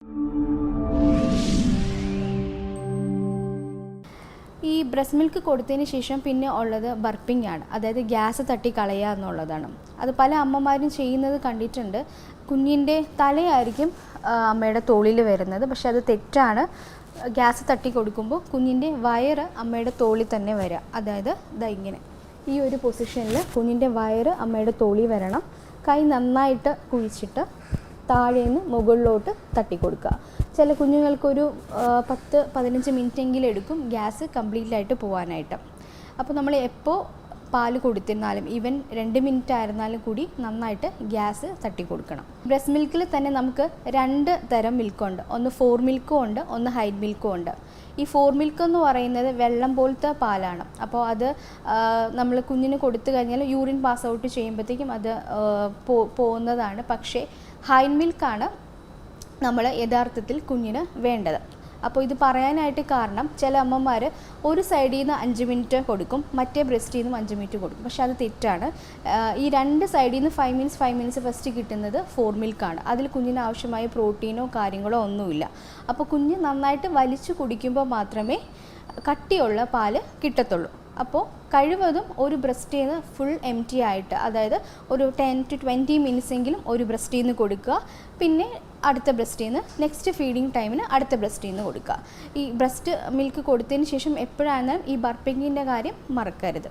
ഈ breast milk കൊടുത്തതിന് ശേഷം പിന്നെ ഉള്ളത് ബർപ്പിംഗ് ആണ്, അതായത് ഗ്യാസ് തട്ടി കളയുക എന്നുള്ളതാണ്. അത് പല അമ്മമാരും ചെയ്യുന്നത് കണ്ടിട്ടുണ്ട്. കുഞ്ഞിൻ്റെ തലയായിരിക്കും അമ്മയുടെ തോളിൽ വരുന്നത്, പക്ഷെ അത് തെറ്റാണ്. ഗ്യാസ് തട്ടി കൊടുക്കുമ്പോൾ കുഞ്ഞിൻ്റെ വയറ് അമ്മയുടെ തോളിൽ തന്നെ വരിക, അതായത് ഇതാ ഇങ്ങനെ ഈ ഒരു പൊസിഷനിൽ കുഞ്ഞിൻ്റെ വയറ് അമ്മയുടെ തോളിൽ വരണം. കൈ നന്നായിട്ട് കുഴിച്ചിട്ട് താഴേന്ന് മുകളിലോട്ട് തട്ടി കൊടുക്കുക. ചില കുഞ്ഞുങ്ങൾക്കൊരു 10-15 മിനിറ്റെങ്കിലും എടുക്കും ഗ്യാസ് കംപ്ലീറ്റ് ആയിട്ട് പോകാനായിട്ട്. അപ്പോൾ നമ്മൾ എപ്പോൾ പാല് കൊടുത്തിരുന്നാലും ഈവൻ 2 മിനിറ്റ് ആയിരുന്നാലും കൂടി നന്നായിട്ട് ഗ്യാസ് തട്ടി കൊടുക്കണം. ബ്രസ്റ്റ് മിൽക്കിൽ തന്നെ നമുക്ക് 2 തരം മിൽക്കുണ്ട്. ഒന്ന് 4 മിൽക്കും ഉണ്ട്, ഒന്ന് ഹൈഡ് മിൽക്കും ഉണ്ട്. ഈ 4 മിൽക്ക് എന്ന് പറയുന്നത് വെള്ളം പോലത്തെ പാലാണ്. അപ്പോൾ അത് നമ്മൾ കുഞ്ഞിന് കൊടുത്തു കഴിഞ്ഞാൽ യൂറിൻ പാസ് ഔട്ട് ചെയ്യുമ്പോഴത്തേക്കും അത് പോകുന്നതാണ്. പക്ഷേ ഹൈഡ് മിൽക്കാണ് നമ്മൾ യഥാർത്ഥത്തിൽ കുഞ്ഞിന് വേണ്ടത്. അപ്പോൾ ഇത് പറയാനായിട്ട് കാരണം ചില അമ്മമാർ ഒരു സൈഡിൽ നിന്ന് 5 മിനിറ്റ് കൊടുക്കും, മറ്റേ ബ്രസ്റ്റിൽ നിന്നും 5 മിനിറ്റ് കൊടുക്കും. പക്ഷേ അത് തെറ്റാണ്. ഈ 2 സൈഡിൽ നിന്ന് 5 മിനിറ്റ്സ് ഫസ്റ്റ് കിട്ടുന്നത് 4 മിൽക്കാണ്. അതിൽ കുഞ്ഞിന് ആവശ്യമായ പ്രോട്ടീനോ കാര്യങ്ങളോ ഒന്നുമില്ല. അപ്പോൾ കുഞ്ഞ് നന്നായിട്ട് വലിച്ചു കുടിക്കുമ്പോൾ മാത്രമേ കട്ടിയുള്ള പാല് കിട്ടത്തുള്ളൂ. അപ്പോൾ കഴിവതും ഒരു ബ്രസ്റ്റിൽ നിന്ന് ഫുൾ എംറ്റി ആയിട്ട്, അതായത് ഒരു 10-20 മിനിറ്റ്സ് എങ്കിലും ഒരു ബ്രസ്റ്റിൽ നിന്ന് കൊടുക്കുക. പിന്നെ അടുത്ത ബ്രസ്റ്റിൽ നിന്ന് നെക്സ്റ്റ് ഫീഡിങ് ടൈമിന് അടുത്ത ബ്രസ്റ്റിൽ നിന്ന് കൊടുക്കുക. ഈ ബ്രസ്റ്റ് മിൽക്ക് കൊടുത്തതിന് ശേഷം എപ്പോഴാണെങ്കിലും ഈ ബർപ്പിങ്ങിൻ്റെ കാര്യം മറക്കരുത്.